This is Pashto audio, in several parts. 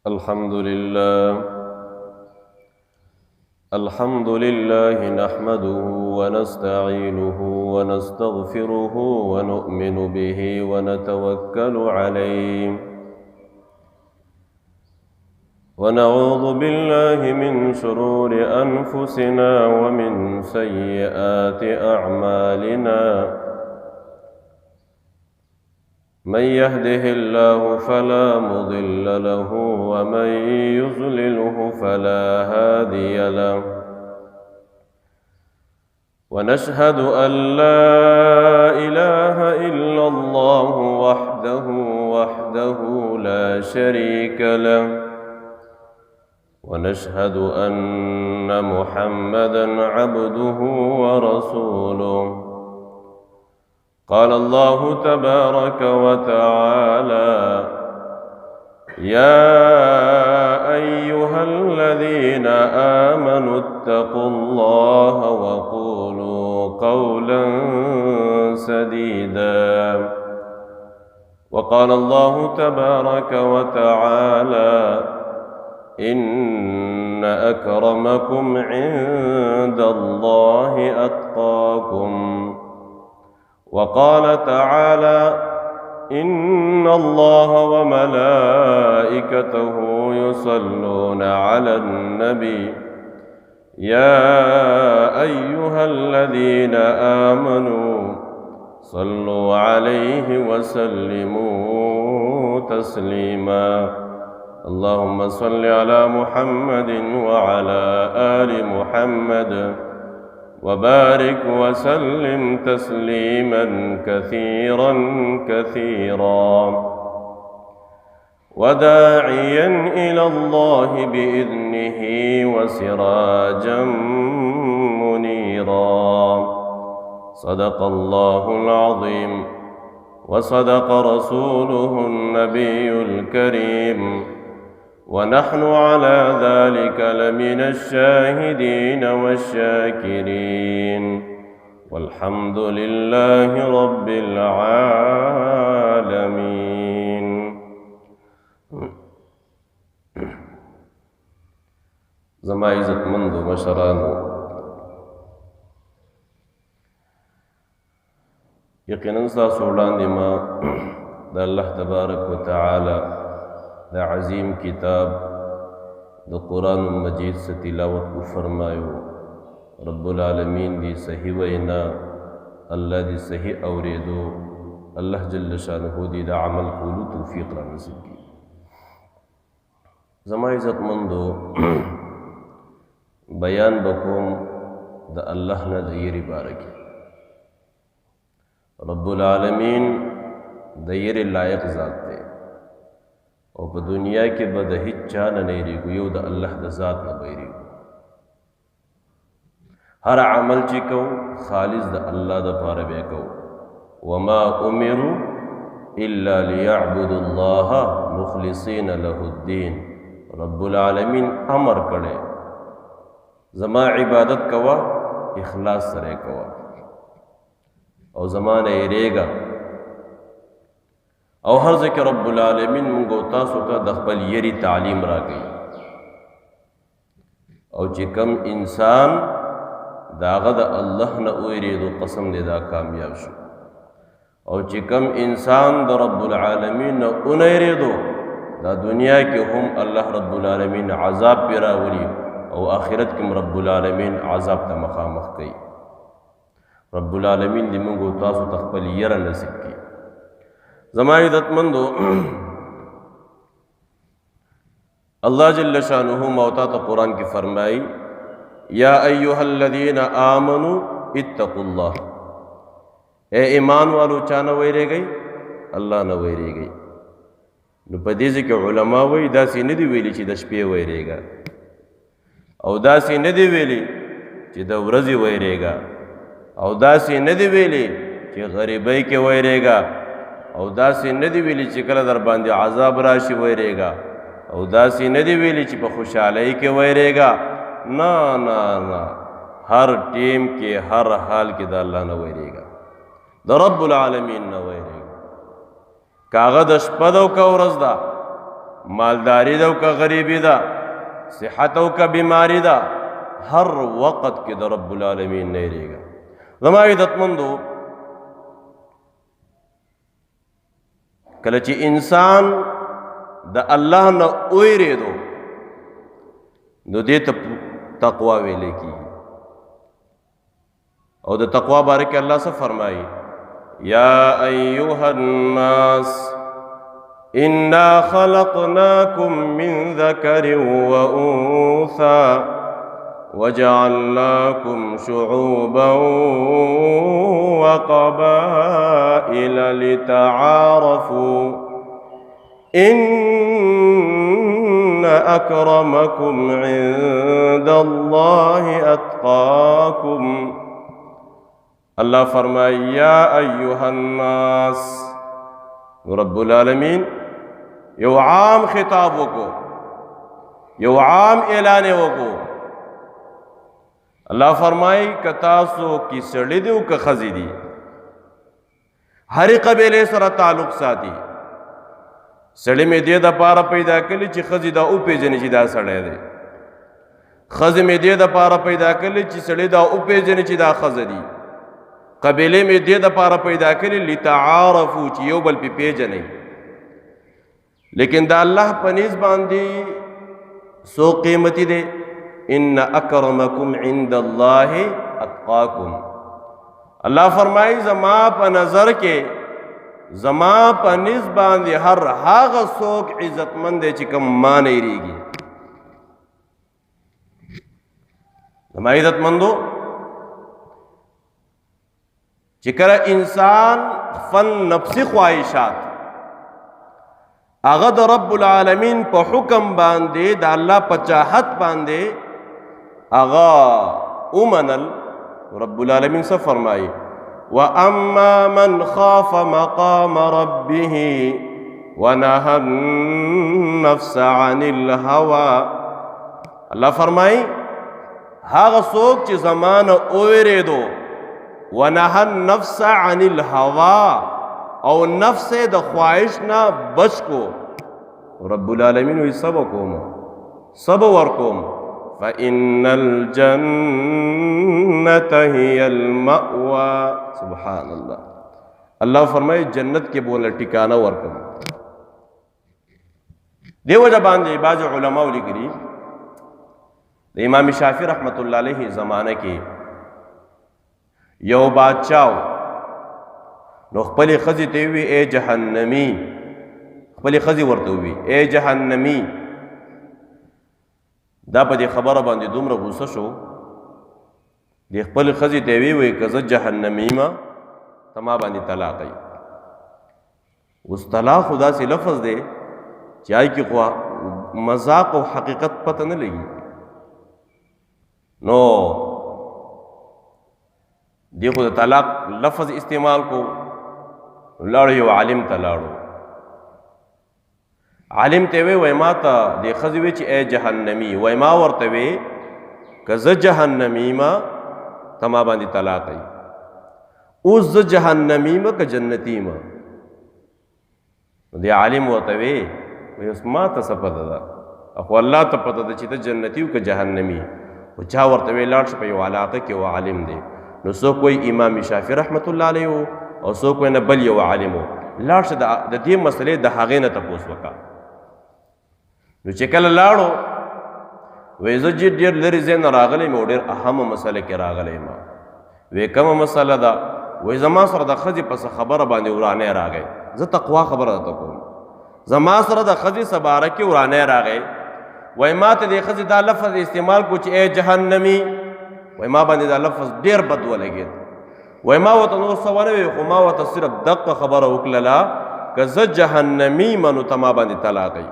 الحمد لله نحمده ونستعينه ونستغفره ونؤمن به ونتوكل عليه ونعوذ بالله من شرور أنفسنا ومن سيئات أعمالنا من يهده الله فلا مضل له ومن يضلله فلا هادي له ونشهد أن لا إله إلا الله وحده لا شريك له ونشهد أن محمدًا عبده ورسوله قال الله تبارك وتعالى يا أيها الذين آمنوا اتقوا الله وقولوا قولا سديدا وقال الله تبارك وتعالى إن أكرمكم عند الله أتقاكم وقال تعالى إن الله وملائكته يصلون على النبي يا أيها الذين آمنوا صلوا عليه وسلموا تسليما اللهم صل على محمد وعلى آل محمد وبارك وسلم تسليما كثيرا وداعيا إلى الله بإذنه وسراجا منيرا صدق الله العظيم وصدق رسوله النبي الكريم ونحن على ذلك لمن الشاهدين والشاكرين والحمد لله رب العالمين زما عزت مند مشرانو یقینا تاسو وړاندې ما د الله تبارک وتعالى دا عظیم کتاب دا قرآن مجید سے تلاوت کو فرمایو رب العالمین دی صحیح وینا اللہ دی صحیح اوریدو اللہ جل شانہ دی دا عمل کولو توفیق را نصیب کی زما عزت مندو بیان بکوم دا اللہ نا دا یری بارکی رب العالمین دا یری لائق ذات دے او په دنیا کې به د هیڅ چا نه نه یریږو یو د الله د ذات نه به یریږو هر عمل چې کوو خالص د الله دپاره به یې کوو وما امروا الا لیعبدوا الله مخلصین له الدین رب العالمین امر کړی زما عبادت کوه اخلاص سره کوه او زما نه یریږه او ہر ذکر رب العالمین منگو تاسو تا د خپل یری تعلیم را گئی او چې کم انسان داغه د الله نه اوریدو قسم دې دا کامیاب شو او چې کم انسان د رب العالمین نه اونریدو دا دنیا کې هم الله رب العالمین عذاب پی راولي او آخرت کې رب العالمین عذاب ته مخامخ کوي رب العالمین دې منگو تاسو تا خپل یره نصیب کی زما عزت مندو اللہ جل شانہ موتا تو قرآن کی فرمائی یا ایہا الذین آمنوا اتقوا اللہ اے ایمان والو چانا ویرے گئی اللہ نہ ویرے گئی نو پدیزی کے علماء وی داسی ندی ویلی چی دشپی ویرے گا او داسی ندی ویلی چی دا ورزی ویرے گا او داسی ندی ویلی چی غریبی کے ویرے گا او داسی ندی ویلی چې کله در باندې عذاب راشي ویریږه او داسی ندی ویلی چې په خوشحالۍ کې ویریږه نه نه نه ہر ٹیم کے ہر حال کے دا اللہ نہ ویریگا دا رب العالمین نہ ویریگا کاغذ اشپدو کا ورز دا مالداری ده او که غریبی ده، صحت او که بیماری ده، هر وقت کې د رب العالمین نه یریږه. زما عزتمندو، کله چې انسان د الله نه ویریدو نو دې ته تقوا ویلې کېږي. او د تقوا باره کې الله څه فرمایي؟ یا ایها الناس انا خلقناکم من ذکر و انثى وجعلناکم شعوبا وقبائل لتعارفوا ان اکرمکم عند اللہ اتقاکم. اللہ فرمائے یا ایوہ الناس، رب العالمین یو عام خطابوں کو، یو عام اعلانے کو. اللہ فرمائے کہ تاسو کی سڑی دیو کہ خزی دی، ہر قبیلے سره تعلق ساتي. سړی مې دې د پاره پیدا کړي چې خزی دا او پیژني چې دا سړی دی، خزی مې دې د پاره پیدا کړي چې سړی دا او پیژني چې دا خزه دی، قبیلې مې دې د پاره پیدا کړي لتعارفو چې یو بل پې پیژنئ. لیکن دا الله په نسبت باندې سو قیمتي دی. ان اکرمکم عند اللہ اتقاکم. اللہ فرمائی زما پا نظر کے، زما پا نسبت باندې ہر هاغه څوک عزتمند دی چې کوم ما نه یریږي. زما عزتمندو، چې کله انسان خپل نفسي خواهشات هغه د رب العالمین په حکم باندې د الله په چاحت باندې اغا امنل، رب العالمین سے فرمائی وَأَمَّا مَنْ خَافَ مَقَامَ رَبِّهِ وَنَهَى النَّفْسَ عَنِ الْهَوَىٰ. اللہ فرمائی هاغه څوک چې زمانه اوریدو وَنَهَى النَّفْسَ عَنِ الْهَوَىٰ او نفس د خواہش نہ بچ کو، رب العالمین وی سب کوم، سب ورکوم. فَإِنَّ الْجَنَّةَ هِيَ الْمَأْوَىٰ. سبحان اللہ. اللہ فرمائے جنت کے بولا ٹکانہ ورکم. دیو جبان دے بعض علماء لکری امام شافعی رحمت اللہ علیہ زمانہ کی یو بادشاہ نو خپل خزی ته وی اے جہنمی، خپل خزی ورته وی اے جہنمی. دا په دې خبره باندې دومره غوسه شو، د خپل خزی ته وی که زه جهنمی ما ته ما باندې طلاق ای. اوس طلاق خدا سے لفظ دی چې آی کې خو مذاق او حقیقت پته نه لګي. نو دی خو د طلاق لفظ استعمال کو، لاړو یو عالم ته لاړو، عالم ته وی ما ته د ښځې وی چې اے جهنمی، وی ما ورته وی که زه جهنمی ما ته ما باندې طلاق ای. اوس زه جهنمی ما که جنتی ما؟ نو د عالم ورته وی اوس ما ته څه پته ده، خو الله ته پته ده چې ته جنتی او که جهنمی. خو چا ورته وی لاړ شه په یو علاقه کې یو عالم دی. نو څوک وی امام شافعي رحمت الله علیه او څوک وی نه بل یو عالم و. لاړ شه د دې مسلې د هغې نه تپوس وکړه. نو چې کله لاړو وی زه ډېر لرې ځای نه راغلی یم او ډېر اهمه مسله کې راغلی یم. وی کومه مسله ده؟ وی زما سره د ښځې په څه خبره باندې ورانی راغی، زه تقوا خبره درته کوم، زما سره د ښځې څه باره کې ورانی راغی. وی ما ته د ښځې دا لفظ استعمال کو چې اے جهنمی، وی ما باندې دا لفظ ډېر بد ولګېد. وی ما ورته نور څه ونه وی، خو ما ورته صرف دقه خبره وکړله که زه جهنمی یم نو ته ما باندې طلاق ای.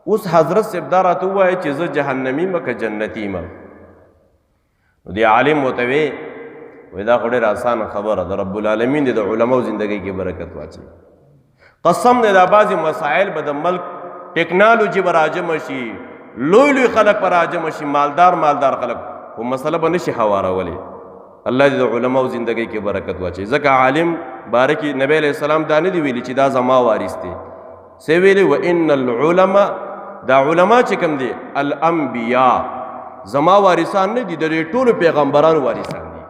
اوس حضرت صاحب دا راته ووایه چې زه جهنمی یم که جنتی یم؟ نو دی عالم ورته وی دا خو ډېره اسانه خبره ده، رب العالمین دې د علماو زندګۍ کې برکت واچوي. قسم دی دا بعضې مسائل به د ملک ټیکنالوجي به راجمه شي، لوی لوی خلک به راجمه شي، مالدار خلک، خو مسله به نشي هوارولی. الله دې د علماو زندګۍ کې برکت واچوي. ځکه عالم باره کې نبی علیه السلام دا نه دی ویلي چې دا زما وارث دی، سی ویلی و ان العلماء دا علماء چې کوم دي الانبیاء زما وارثان نه دي د ټولو پیغمبرانو وارثان دي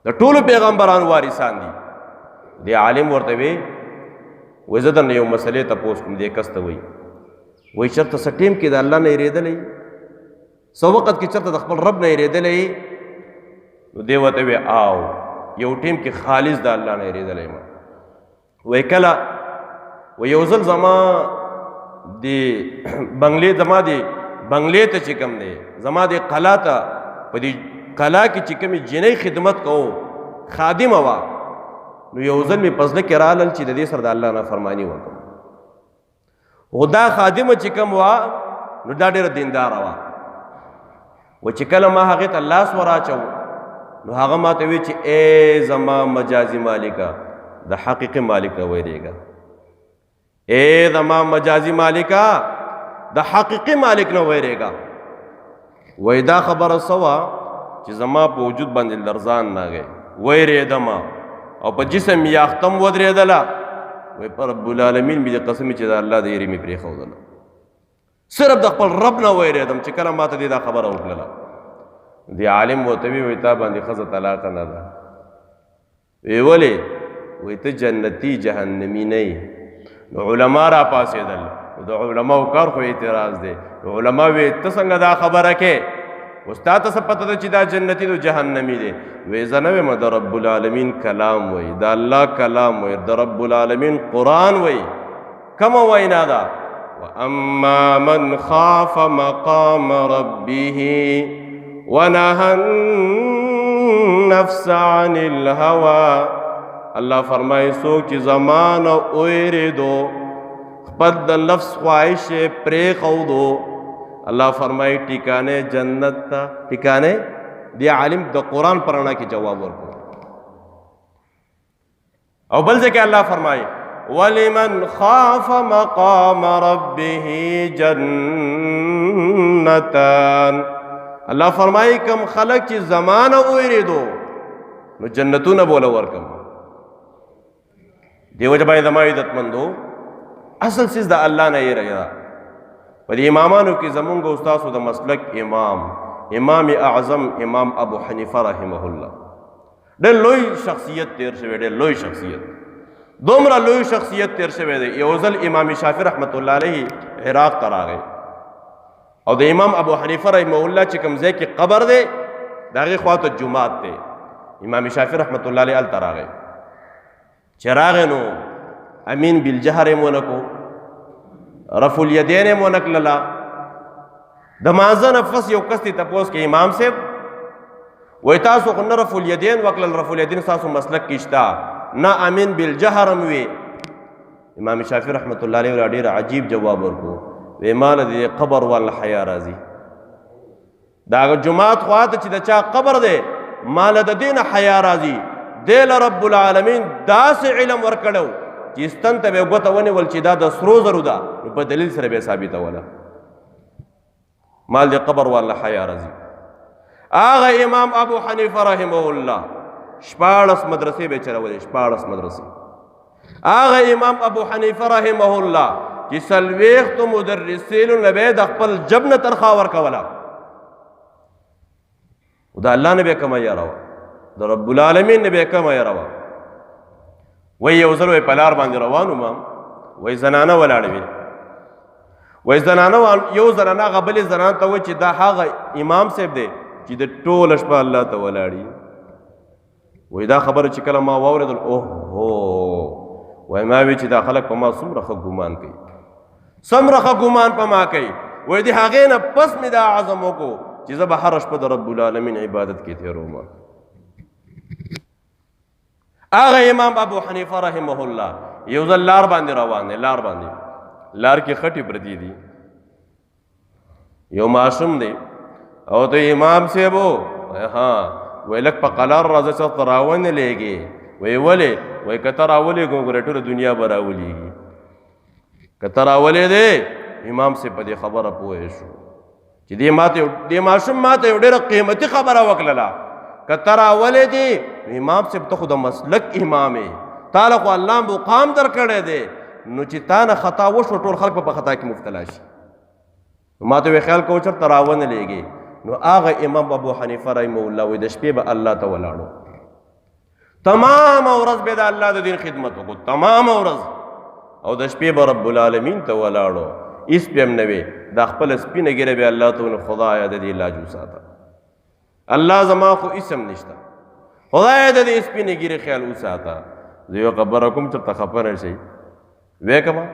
د ټولو پیغمبرانو وارثان دي. دی عالم ورته وی وای زه درنه یو مسلې تپوس کوم دې کس ته وای چېرته څه ټیم کې د الله نه هېرېدلی څه وخت کې چېرته د خپل رب نه هېرېدلی نو دی ورته وی آو یو ټیم کې خالص د الله نه هېرېدلی ما وای کله و یو ځل زما د بنګلې زما د بنګلې ته چې کوم دی زما د قلا ته په دې قلا کې چې کومې جنۍ خدمت کوو خادمه وه نو یو ځل مې په زړه کې رالل چې د دې سره د الله نافرماني وکړم. خو دا خادمه چې کوم وه نو دا ډېره دینداره وه و چې کله ما هغې ته لاس ور اچو نو هغه ما ته وی چې ای زما مجازي مالکه د حقیقي مالک نه ویرېږه ای زما مجازي مالکه د حقیقي مالک نه ویرېږه. وای دا خبره څه وه چې زما په وجود باندې لرزان راغی ویرېدمه او په جسم یې اختم ودرېدله وای په رب العالمین مې د قسم چې د الله د یېرې مې پرېښودله صرف د خپل رب نه ویرېدم چې کله ما ته دې دا خبره وکړله. دی عالم ورته وی تا باندې ښځه طلاقه نه ده. وی ولې وی ته جنتي جهنمي نه یې. نو علما را پاسېدل د علماو کار خو اعتراض دی. علما وی ته څنګه دا خبره کې اوس تا ته څه پته ده چې دا جنتي نو جهنمي دی. وی زه نه ویم د رب العالمین کلام وی د الله کلام وی د رب العالمین قرآن وی کومه وینا ده واما من خاف مقام ربه ونهى النفس عن الهوى. الله فرمایي څوک چې زمانه اوریدو خپل د نفس خواهش پرېښودو الله فرمایي ټیکانې جنت ته ټیکانې. دی عالم د قرآن په رڼا کې جواب ورکړو. او بل ځای کې الله فرمایي ولمن خاف مقام ربه جنتان. الله فرمایي کم خلق چې زمانه اوریدو نو جنتونه بوله ورکم. دیو جبای زما عزتمندو اصل چیز د الله نه یې رہا په دې امامانو کې زمونږ استادو د مسلک امام اعظم امام ابو حنیفه رحمه الله ډېر لوی شخصیت تیر شوی ډېر لوی شخصیت دومره لوی شخصیت تیر شوی دی. یو ځل امام شافعي رحمت الله علیه عراق ته راغی او د امام ابو حنیفه رحمه الله چې کوم ځای کې قبر دی د هغې خواته جومات دی. امام شافعي رحمت الله علیه هلته راغی چې راغی نو امین بالجهر یې ونه کو رفع الیدین یې ونه کړله. د مانځه نه پس یو کس دی تپوس کې امام صاحب وایي تاسو خو نه رفع الیدین وکړل رفع الیدین ستاسو مسلک کې شته نه امین بالجهر هم وي. امام شافعي رحمت الله علیه ډېر عجیب جواب ورکړو وی مال د قبر والا حیا راځي دا جماعت خواته چې د چا قبر دی مال د دین حیا راځي. دل رب العالمین داسې علم ورکړو چې ستن ته به ګوته ونیول چې دا د سرو زرو ده نو په دلیل سره به ثابتوله مال د قبر والا حیا راځي. هغه امام ابو حنیفه رحمه الله 14 مدرسې به چلولې 14 مدرسې. هغه امام ابو حنیفه رحمه الله چې څلوېښتو مدرسینو نه به د خپل جب نه تنخوا ورکوله او د الله نه به کمه یاره وه د رب العالمین نه به کمه یاره وه. وایي یو ځل په لار باندې روان وم وایي زنانه ولاړې وې وایي زنانه یو زنانه هغه بلې زنانه ته وایي چې دا هغه امام صاحب دی چې د ټوله شپه الله ته ولاړي. وایي دا خبره چې کله ما واورېدل اوهو وایي ما وی چې دا خلک په ما څومره ښه ګمان کوي څومره ښه ګمان په ما کوي. وایي د هغې نه پس مې دا عزم وکړو چې زه به هره شپه د رب العالمین عبادت کې تېروم. هغه امام ابو حنیفه رحمه الله یو ځل لار باندې روان دی لار کې خټې پرتې دي یو ماشوم دی او ته امام صاحب ها وایي لږ په قلار راځه چې ته راونه لېږې. وایي ولې وایي که ته راولېږو ګوره ټوله دنیا به راولېږي که ته راولېدې. امام صاحب په دې خبره پوه شو چې دې ماشوم ماته یو ډېره قیمتي خبره وکړله که ته راولېدې امام صاحب ته خو د مسلک امام یې تا له خو الله مقام درکړی دی نو چې تا نه خطا وشو ټول خلک په خطا کې مبتلا شي. ما ته خیال کو چېرته راونه لېږي. نو هغه امام ابو حنیفه رحمه الله وایي د شپې به الله ته ولاړو، تمام ورځ به د الله د دین خدمت وکړو، تمام ورځ، او د شپې به رب العالمین ته ولاړو. هېڅ به هم نه وي، دا خپله سپینه ګیره به الله ته ونه خدایه د دې علاج وساته، الله زما خو هېڅ هم نشته، خدایه د دې سپینې ګیرې خیال وساته. زه یو خبره کوم چېرته خفه نه شئ، ویې کړمه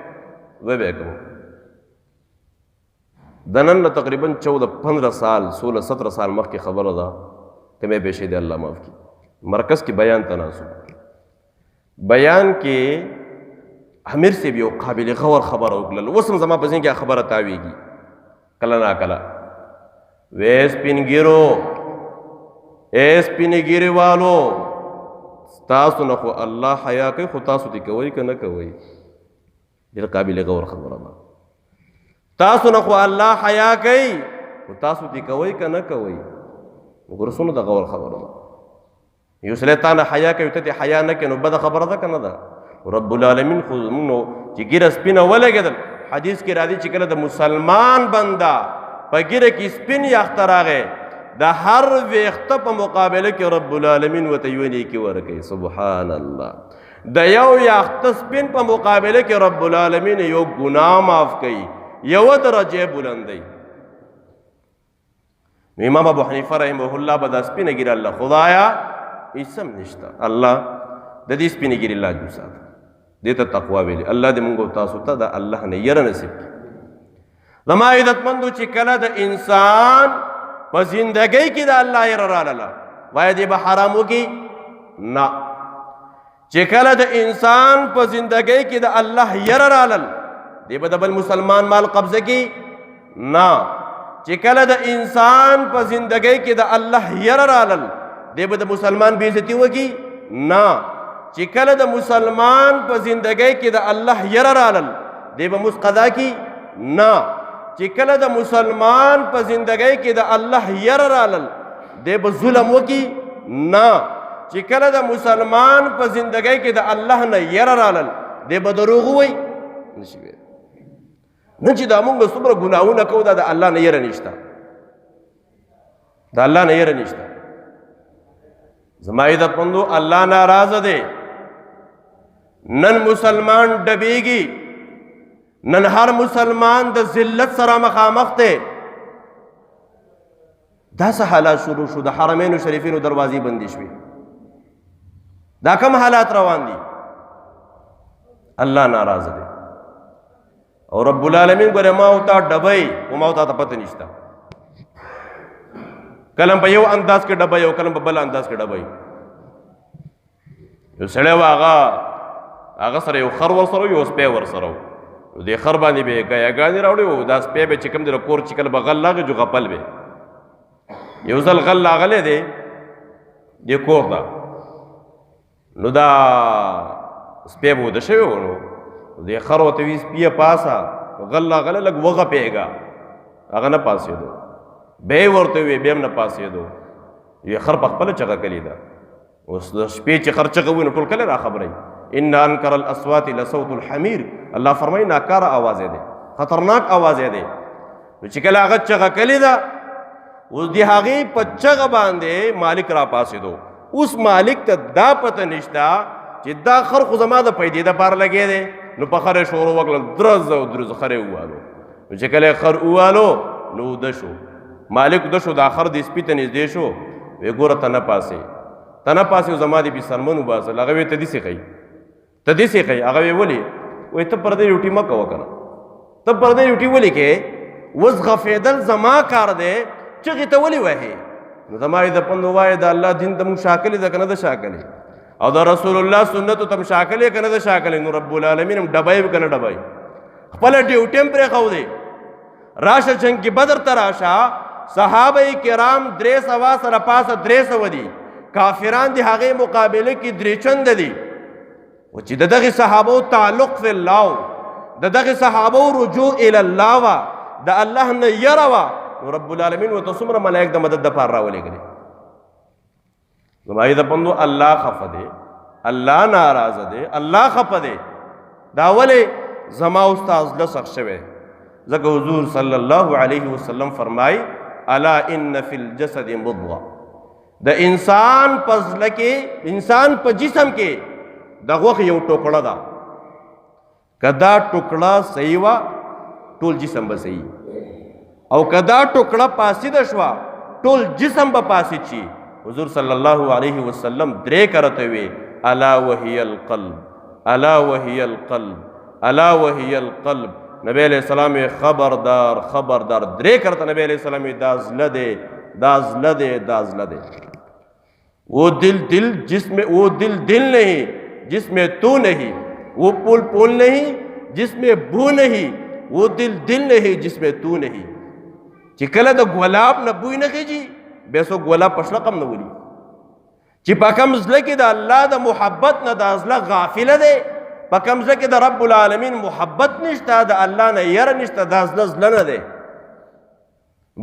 ویې کړم. د نن نه تقریبا 14-15 سال 16-17 سال مخکې خبره ده که مې پیشې دی الله معاف کړي. مرکز کې بیان ته ناست، بیان کې امیر صاحب یو قابل غور خبره وکړله. اوس هم زما په ذهن کې خبره تاویږي کله نا کله. وې سپین ګیرو، اے سپین ګیرې والو، تاسو نه خو الله حیا کوي، خو تاسو دې کوئ که نه کوئ؟ ډېر قابل غور خبره ده. تاسو نه خو الله حیا کوي، خو تاسو دې کوئ که نه کوئ؟ وګوره څومره د غور خبره ده. یو سړی تا نه حیا کوي، ته دې حیا نه کوې، نو بده خبره ده که نه ده؟ رب العالمین خو زموږ نو چې ګیره سپینه ولګېدل، حدیث کې راځي چې کله د مسلمان بنده په ګیره کې سپین یاخته راغی، د هر ویښته په مقابله کې رب العالمین ورته یوه نیکي ورکوي. سبحان الله. د یو یاخته سپین په مقابله کې رب العالمین یو ګناه معاف کوي، یوه درجه بلندوي. امام ابو حنیفه رحمه الله به دا سپینه ګیره الله خدایا هېڅ هم نشته، الله د دې سپینې ګیرې علاج وساته. دې ته تقوا ویلي. الله دې موږ تاسو ته د الله نه یره نصیب کړي. زما عزتمندو چې کله د انسان په زندګۍ کې د الله یره راغله، وایه دې به حرام وکړي؟ نه. چې کله د انسان په زندګۍ کې د الله یره راغلل، دې به د بل مسلمان مال قبضه کړي؟ نه. چې کله د انسان په زندګۍ کې د الله یره راغلل، دې به د مسلمان بې عزتي وکړي؟ نه. چې کله د مسلمان په زندګۍ کې د الله یره راغلل، دې به مزد قضا کړي؟ نه. چې کله د مسلمان په زندګۍ کې د الله یره راغلل، دې به ظلم وکړي؟ نه. چې کله د مسلمان په زندګۍ کې د الله نه یره راغلل، دې به دروغ ووایي؟ نشي ویلی. نن چې دا موږ څومره ګناهونه کوو، دا د الله نه یره نشته، د الله نه یره نشته. زما عزتمندو الله ناراضه دی. نن مسلمان ډبیږي، نن هر مسلمان د ذلت سره مخامخ دی. دا څه حالات شروع شو؟ د حرمینو شریفینو دروازې بندې شوې. دا کوم حالات روان دي؟ الله ناراضه دی. او رب العالمین ګوره ما او تا ډبی، او ما او تا ته پته نشته. کلم په یو انداز کې ډبی او کلم په بل انداز کې ډبی. یو سړی و، هغه سره یو خر ورسره و، یو سپی ورسره و. دې خر باندې به یې ګیاګانې راوړې وو، دا سپی به چې کوم دی د کور چې کله به غل راغی جو غپل به. یو ځل غل راغلی دی دې کور ته، نو دا سپی به وده شوی و. نو دې خر ورته وي سپیه پاسه، غل راغلی لږ وغپېږه، هغه نه پاسېدو. بیا یې ورته ووی، بیا هم نه پاسېدو. یې خر په خپله چغه کلې ده. اوس د شپې چې خر چغه وي نو ټول کله را خبروي. ان انکر الاصوات لصوت الحمیر، الله فرمایي ناکاره آواز دی، خطرناک آواز دی. نو چې کله هغه چغه کلې ده، اوس د هغې په چغه باندې مالک را پاسېدو. اوس مالک ته دا پته نشته چې دا خر خو زما د پیدې دپاره لګی دی. نو په خر یې شروع وکړل، درز او درز خر یې ووالو. نو چې کله یې خر ووالو نو وده شو. مالک وده شو، دا خر د سپي ته نږدې شو، وی ګوره ته نه پاسې، ته نه پاسې، زما دې بېسرمن وباسل. هغه وی ته داسې ښایي، ته داسې ښایي. هغه وی ولې؟ وایي ته پردی ډیوټي مه کوه که نه، ته پردی ډیوټي ولې کې؟ اوس غفېدل زما کار دی، چغې ته ولې وهې؟ نو زما عزتمندو وایي د الله دین ته مونږ شاکلې ده که نه ده شاکلې؟ او د رسول الله سنتو ته م شاکلې که نه ده شاکلې؟ نو رب العالمین هم ډبی که نه ډبی؟ خپله ډیوټي هم پرېښودې. راشه جنګ بدر ته راشه، صحابه کرام 300 سره پاسه 300 دي، کافران د هغې مقابله کې 3 چنده دي. و چې د دغې صحابو تعلق فی الله، د دغې صحابو رجوع الی الله وه، د الله نه یره وه، نو رب العالمین ورته څومره ملایک د مدد دپاره راولېږلې. زما عزتمندو الله خفه دی، الله ناراضه دی، الله خفه دی. دا ولې؟ زما استاد له سخت شوی ځکه حضور صلی الله علیه وسلم فرمای الا ان فی الجسد مضغه د انسان په زړه کې انسان په جسم کې د غوښې یو ټوکړه ده که دا ټوکړه صحیح وه ټول جسم به صحیح او که دا ټوکړه فاسده شوه ټول جسم به فاسد شي حضور صلی الله علیه وسلم درې کرته وی الا وهي القلب الا وهي القلب الا وهي القلب نبی علیہ السلام خبردار خبردار درې کرته نبی علیہ السلام دا زړه دی دا زړه دی دا زړه دی وہ دل جس میں وہ دل نہیں جس میں تو نہیں وہ پول نہیں جس میں بو نہیں وہ دل نہیں جس میں تو نہیں چې کله د ګلاب نه بوی نه خېږي بیا څوک ګلاب په شړق هم نه ولي چې په کوم زړه کې د الله د محبت نه دا زړه غافله دی په کوم زړه کې د رب العالمین محبت نشته د الله نه یره نشته دا زړه نه دی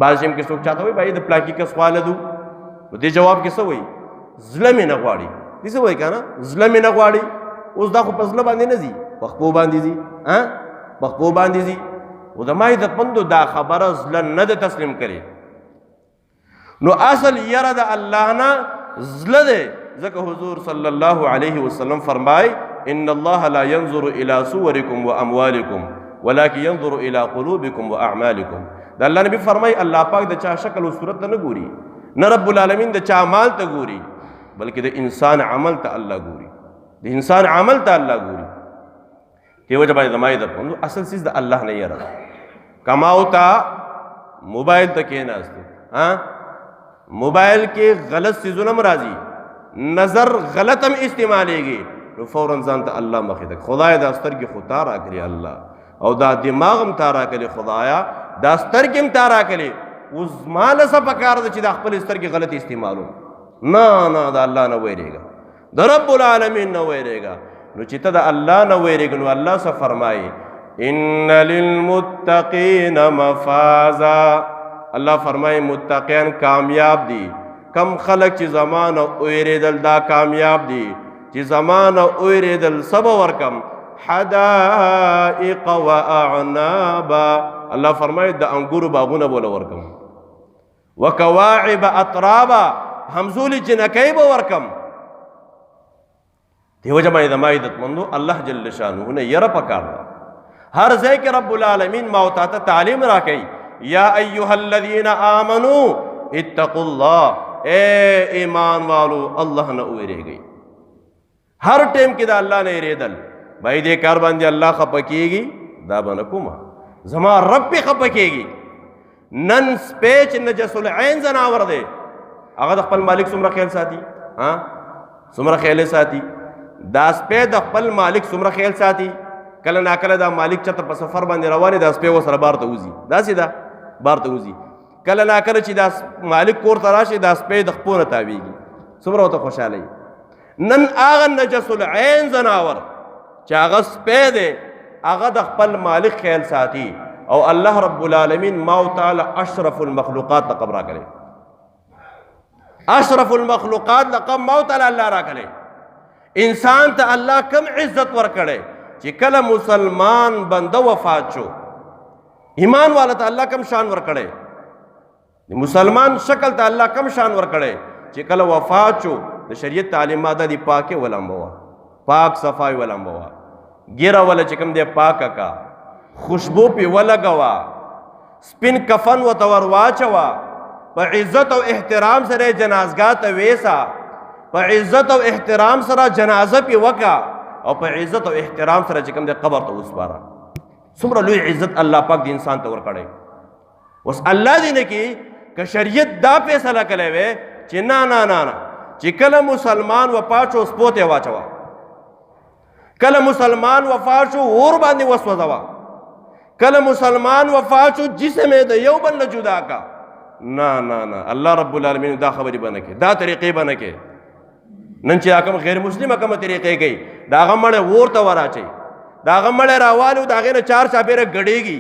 بعض ټیم کې څوک چاته وایي بھائی د پلاکي کس والدو نو دې جواب کې څه وایي زړه مې نه غواړي دې څه وایي که نه زړه مې نه غواړي اوس دا خو په زړه باندې نه ځي په خپو باندې ځي په خپو باندې ځي او د ما عزتمندو دا خبره زړه نه ده تسلیم کړې نو اصل یره د الله نه زړه دی ځکه حضور صلی الله علیه وسلم فرمای ان الله لا ينظر الى صوركم واموالكم ولكن ينظر الى قلوبكم واعمالكم دا الله نبی فرمای الله پاک د چا شکل او صورت نه ګوري نه رب العالمین د چا مال ته ګوري بلکې د انسان عمل ته الله ګوري د انسان عمل ته الله ګوري دیو جب زمای د پوند اصل چیز د الله نه یره کماو تا موبایل ته کې نهسته موبایل کې غلط چیزونه مرাজি نظر غلط هم استعمالېږي نو فوراً ځان ته الله مخې ته خدای دا سترګې خو تا راکړي الله او دا دماغ هم تا راکړي خدایا دا سترګې هم تا راکړي اوس ماله څه پکار ده چې دا خپل سترګې غلط استعمالو نه د الله نه ویرېږه د رب العالمین نه ویرېږه نو چې ته د الله نه ویرېږه نو الله څه فرمایي ان للمتقین مفازا الله فرمایي متقیان کامیاب دي کم خلق چې زمانه ویرېدل دا کامیاب دي چې زمانه ویرېدل سب ورکم حدائق واعنابا الله فرمایي د انګورو باغونه بوله ورکم وکواعب اطرابا همزولی جنکی به ورکم دیو جمعی دمائی عزتمندو اللہ جل شانہ نے یره پکار دا ہر ځای کې رب العالمین ما او تا تعلیم را کوي یا ایها الذین آمنو اتقوا الله اے ایمان والو اللہ نه ویریږئ ہر ټیم کې دا الله نه یریدل بھائی دې کار باندې الله خپکیږي دا باندې کومه زما رب خپکیږي نن سپیچ نجس العین زناور دی هغه د خپل مالک څومره خیال ساتي څومره خیال ساتي دا سپی د خپل مالک څومره خیال ساتي کله ناکله دا مالک چته په سفر باندې روان دا سپی وسره بار ته وځي داسې ده بار ته وځي کله ناکله چې دا مالک کور ته راشي دا سپی د خپو نه تاویږي څومره ورته خوشحاله نن هغه نجس العین زناور چې هغه سپی دی هغه د خپل مالک خیال ساتي او الله رب العالمین ما تعالی اشرف المخلوقات لقب را کړي اشرف المخلوقات لقب ما تعالی الله را کړي انسان ته الله کم عزت ور کړي چې کله مسلمان بنده وفات شو ایمان والا ته الله کم شان ور کړي مسلمان شکل ته الله کم شان ور کړي چې کله وفات شو د شریعت تعلیمات دی پاکه ولمبوا پاک صفای ولمبوا ګیره ولا چې کوم دی پاکه کا خوشبو پی ولګوا سپین کفن و تور واچوا په عزت او احترام سره جنازګاه ته ویسا په عزت او احترام سره جنازه پی وکا او په عزت او احترام سره چې کوم دی قبر ته وسپارا څومره لوی عزت الله پاک دی انسان ته ور کړی اوس الله دې نه کې که شریعت دا فیصله کړی وی چې نه چې کله مسلمان وفات شو سپوته واچوا کله مسلمان وفات شو اور باندې وسوځوا کله مسلمان وفات شو جسم د یو بل نه جدا کا نه الله رب العالمین دا خبرې بنه کې دا طریقې بنه کې نن چې کوم غیر مسلم کوم طریقې کوي دا غمړه ورته وراچي دا غمړه راوالو دا غنه چار چاپیره غړېږي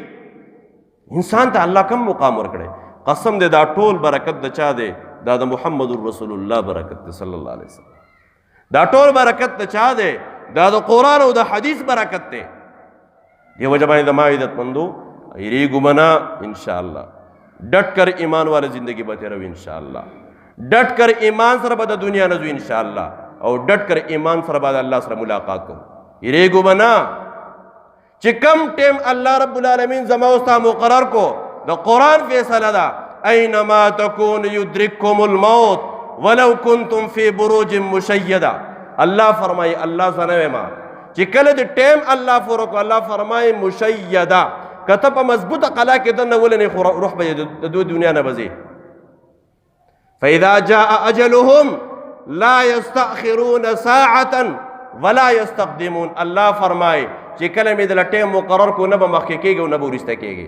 انسان ته الله کم مقام ورکړي قسم دې دا ټول برکت د چا دی دا د محمد رسول الله برکت صلی الله علیه وسلم دا ټول برکت د چا دی دا د قرآن او د حدیث برکت دی یہ وجہ باندې د ما عزت مندو یریګو بنا انشاءاللہ ڈٹ کر ایمان والے زندگی به تیروي انشاءاللہ ڈٹ کر ایمان سره به د دنیا نه ځو انشاءاللہ او ڈٹ کر ایمان سره به د الله سره ملاقات کوو یریګو بنا چې کم ټیم الله رب العالمین زما او ستا مقرر کو د قرآن فیصله ده اینما تکون یدرککم الموت ولو کنتم فی بروج مشیدہ اللہ فرمائی اللہ سنوے ما چی کل دی ٹیم اللہ فرقو اللہ فرمائی مشیدہ کتا پا مضبوط قلا کے دن نولنی روح بجے دو دنیا نبزی فَإِذَا جَاءَ أَجَلُهُمْ لَا يَسْتَأْخِرُونَ سَاعَةً وَلَا يَسْتَقْدِمُونَ اللہ فرمائی چی کل میں دل ٹیم مقرر کو نبا مخی کے گے و نبا رشتہ کے گے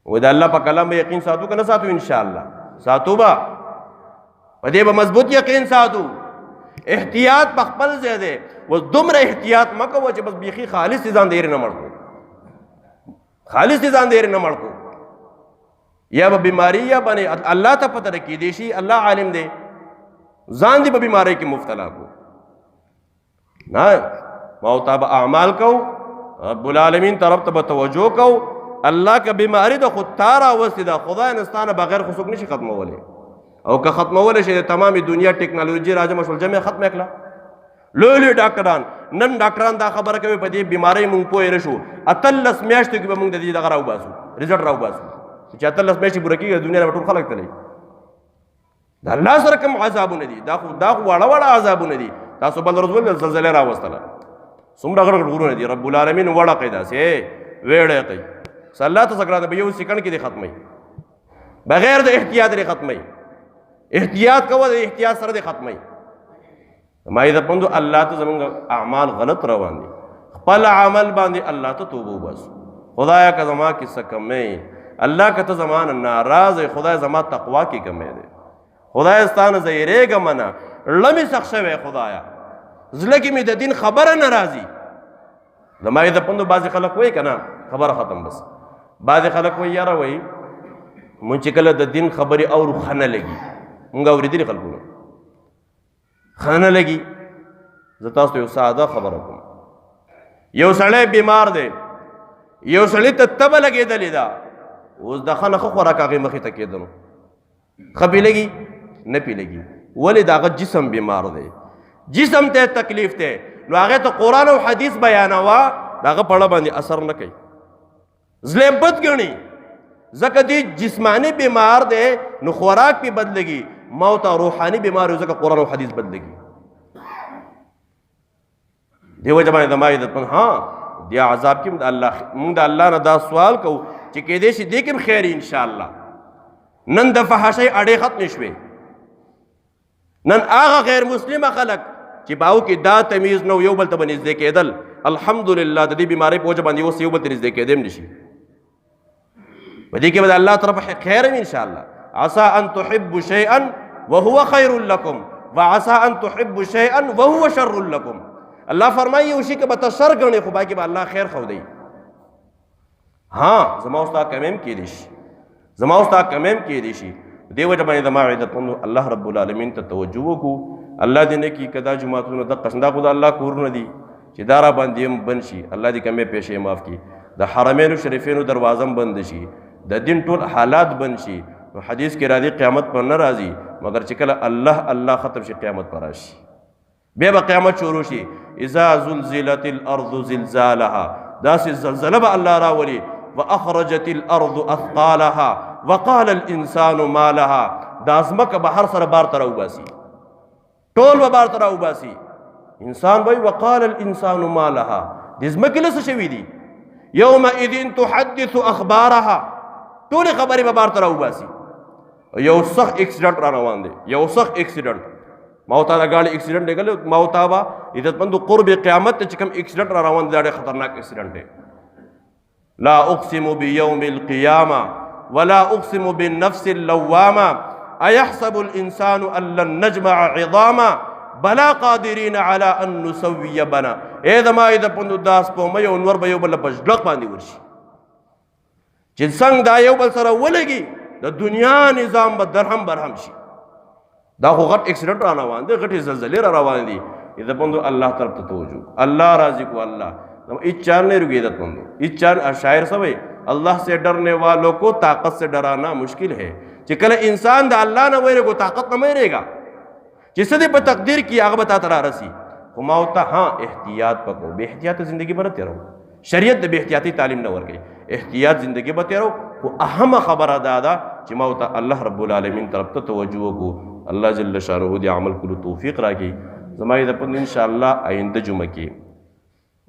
وہ دا اللہ پا کلام میں یقین ساتو کہ نہ ساتو انشاءاللہ ساتو با پدے با مضبوط یقین ساتو احتیاط پا خپل زیدے وہ دمر احتیاط مکو وہ بس بیخی خالص تیزان دیر نہ مڑکو خالص تیزان دیر نہ مڑکو یا با بیماری یا بنے اللہ تا پتہ رکی دیشی اللہ عالم دے زان دی با بیماری کی مفتلا کو نا موتا با اعمال کو رب العالمین طرف تا با توجہ کو اللہ کا بیماری دا خود تارا وستی دا خدا انستان بغیر خسوک نشی ختم ہو لے او که ختمول شي تمامي دنیا ټیکنالوژي راځم شول جمع ختم کړه لوی ډاکټران نن ډاکټران دا خبره کوي په دې بیماری مونږ پوه نه شو اتلس میاشتو کې به مونږ د دې دغه راو باسو رزلټ راو باسو چې اتلس میاشتې پوره کېږي دنیا نه ټول خلک تللی د الله سره کوم عذابونه دي دا خو واړه واړه عذابونه دي تاسو بل ورځ ول زلزلې راوستله څومره غړ غړونه دي رب العالمین وړه قیدا سي وېړې کوي صلات سکرات به یو سکند کې دي ختمي بغیر د احتیاط لري ختمي احتیاط کو د احتیاط سره د ختمي ما اذا پندو الله ته زمونږ اعمال غلط روان دي خپل عمل باندې الله ته توبه وباس خدایا که زما کې څه کمې الله که ته زما ناراض خدای زما تقوا کې کمې ده خدای ستانه زیریګه منا لمې سخت شوی خدایا زله کې مې د دین خبره ناراضي زما اذا پندو بعض خلک وای کنه خبره ختم بس بعض خلک وای یاره وای مونږ چې کله د دین خبري او خنه لګي مونږ اوریدلی خلکو خانه لگی زتاستو یو ساده خبره کوم یو سړی بیمار دی یو سړی ته تبه لګېدلې ده اوس د خانه ښه خوراک هغې مخې ته کېدنو ښه پې لګي نه پې لګي ولې د هغه جسم بیمار دی جسم ته تکلیف دی نو هغې ته قرآن او حدیث بیانوه د هغه په اړه باندې اثر نه کوي زلی بد ګڼي ځکه دی جسمانی بیمار دی نو خوراک پې بد لګي موت اور روحانی بیماری ځکه قرآن او حدیث بدلگی دیو جبانی دمائی دتمن ہاں دیا عذاب کی مونږ د الله نه دا سوال کو چې کېدې شي دې کې خیر ان شاء الله نن د فحاشۍ اړې ختم شوي نن هغه غیر مسلمه خلک چې باو کې دا تمیز نو یو بل ته نږدې کېدل الحمدلله د دې بیماری په وجه باندې اوس یو بل ته نږدې کېدم نشي په دې کې به د الله طرف خیر ان شاء الله عسى ان تحبوا شيئا وهو خير لكم وعسى ان تحبوا شيئا وهو شر لكم اللہ فرمائیے اسی کے بتا شر گنے خو باقی با اللہ خیر خو دی ہاں زما استا کمیم کی دیشی زما استا کمیم کی دیشی دیو جبانی دماغ عیدت مندو اللہ رب العالمین تا توجہ کو اللہ دینے کی کدا جماعتون دا قسندا خدا اللہ کورن دی چی دارا باندیم بنشی اللہ دی کمی پیشے معاف کی دا حرمین و شریفین و دروازم بندشی دا دن طول حالات بنشی حدیث کی راضی قیامت پر نہ راضی مگر چکل اللہ اللہ ختم شی قیامت پر آشی بے با قیامت شروع شی اذا زلزلت الارض زلزالها دا سی زلزلہ با اللہ راولی واخرجت الارض اثقالها وقال الانسان ما لها دا ازمک بحر سر بار تراؤ باسی ٹول و بار تراؤ باسی انسان بھائی وقال الانسان ما لها دزمک لس شوی دی یوم اذن تحدث اخبارها ٹول خبری بار تراؤ باسی یو سخ ایکسیڈنٹ را روان دے یو سخ ایکسیڈنٹ موتا دا گاڑی ایکسیڈنٹ دے گلے موتا با عزت مندو قرب قیامت تے چکم ایکسیڈنٹ را روان دے خطرناک ایکسیڈنٹ ہے لا اقسم بیوم القیامہ ولا اقسم بالنفس اللوامہ ایحسب الانسان ان لن نجمع عظاما بلا قادرین علی ان نسوی بنا اے دما عزت مندو داس پو میو انور بیو بلا بجلق باندی ورشی چن سنگ دا یو بل سر ولگی دا دنیا نظام با درہم برہم شی دا خو غٹ ایکسیڈنٹ را روان دے غٹی زلزلے را روان دی اذا بندو اللہ طرف توجہ اللہ راضی کو اللہ इस चार ने रुगेदतमंदो, इस चार शायर सब है अल्लाह से डरने वालों को ताकत से डराना मुश्किल है। चिकल इंसान दा अल्लाह न वेरे को ताकत न मेरेगा जिससे दे पर तकदीर की आग बता तरा रसी हुमावता। हाँ एहतियात पको, बेहतियात जिंदगी बरत रहो, शरीयत बेहतियाती तालीम न वर गई, एहतियात जिंदगी बत रहो। वो अहम खबर दादा चिमावता अल्लाह रब्बुल आलमीन तरफ तो तवज्जो को अल्लाह जल्ल शानुहु दे अमल कुल तौफीक राखी। जमाई दपन इंशाअल्लाह आइंदा जुमे की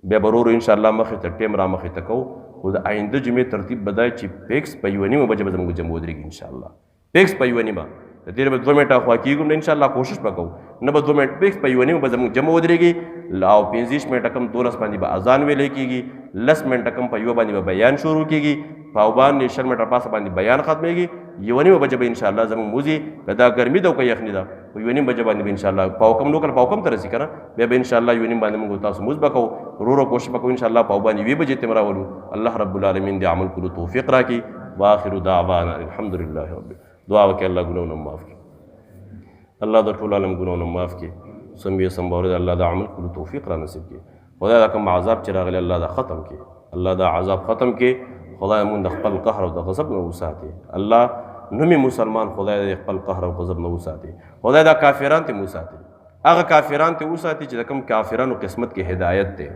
बेबरूर इंशाअल्लाह मखे टेम रा मखे तको खुद आइंदा जुमे तरतीब बदाय ची पेक्स पैवनी में बजे बजम जमोदरी इंशाअल्लाह पेक्स पैवनी में तेरे में 2 मिनट अखवा की गुम इंशाअल्लाह कोशिश पको न 2 मिनट पेक्स पैवनी में बजम जमोदरी लाओ 35 मिनट कम 2 पानी बा अजान वे लेकीगी 10 मिनट कम पैवा बानी बा बयान शुरू कीगी पावबान ने शर्म पास बानी बयान खत्मेगी योनी में बजब इंशाअल्लाह जम मुजी कदा गर्मी दो का यखनी दा योनी बजब बानी इंशाअल्लाह पावकम लोकल पावकम तरसी करा बे इंशाअल्लाह योनी बानी मंगो तास मुज बको रो कोशिश बको इंशाअल्लाह पावबानी वी बजे तिमरा वलू अल्लाह रब्बुल आलमीन दे अमल कुल तौफीक राखी। व आखिरु दावाना अल्हम्दुलिल्लाह रब्बिल दुआ के अल्लाह गुनाह माफ की अल्लाह द टोल आलम गुनाह माफ की समी संभाव अल्लाह दा अमल कुल तौफीक रा नसीब की खुदा दा कम अजाब चिराग अल्लाह दा ख़त्म की अल्लाह दा अजाब ख़त्म के खुदा मुन दखल कहर व गज़ब न उसाते अल्लाह नमी मुसलमान खुदा दखल कहर व गज़ब न उसाते खुदा दा काफिरान ते मुसाते अगर काफिरान ते उसाते च कम काफिरान किस्मत की हिदायत ते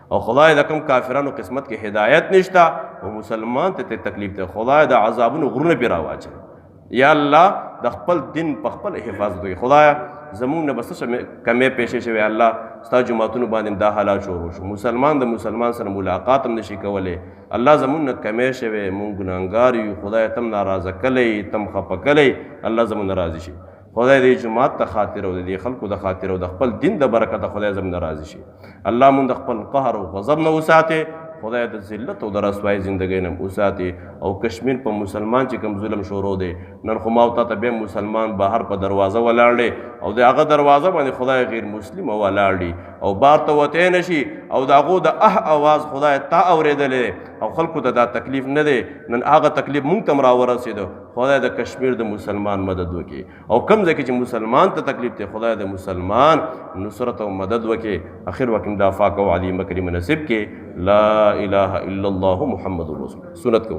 और खुदा दा कम काफिरान किस्मत की हिदायत निश्ता वो मुसलमान ते तकलीफ ते खुदा दा अजाब न गुरने पे रावाच या अल्लाह दखल दिन पखपल हिफाजत हुई खुदाया जमून ने बस कमे पेशे शे अल्लाह स्ता जुमातुन बांध दा हालात शोर मुसलमान द मुसलमान सर मुलाकात हम नशी कवले अल्लाह जमून ने कमे शे मुंग गुनाहगार यू खुदा तम नाराज कले तम खप कले अल्लाह जमून नाराजी शे खुदा दे जुमात त खातिर और दे खल्क द खातिर और दखल दिन द बरकत खुदा जमून नाराजी शे अल्लाह मुन दखल कहर और गज़ब न उसाते खुदा द जिल्लत और रसवाई जिंदगी न उसाते और कश्मीर पर मुसलमान च कम जुल्म शोरो दे नन खुमावता तबे मुसलमान बाहर पर दरवाज़ा वलाड़े और दे आगा दरवाज़ा माने खुदा गैर मुस्लिम वलाड़ी और बार तो वते नशी और दागो द आवाज़ खुदा ता औरेदले और खल्क दा तकलीफ न दे नन आगा तकलीफ मुंग तमरा वरसिदो खुदा द कश्मीर द मुसलमान मदद वके और कम जके च मुसलमान त तकलीफ ते खुदा द मुसलमान नुसरत और मदद वके आखिर वकिम दाफा को अली मकरीम नसीब के ला इलाहा इल्लल्लाहु मुहम्मदुर रसूल सुनत को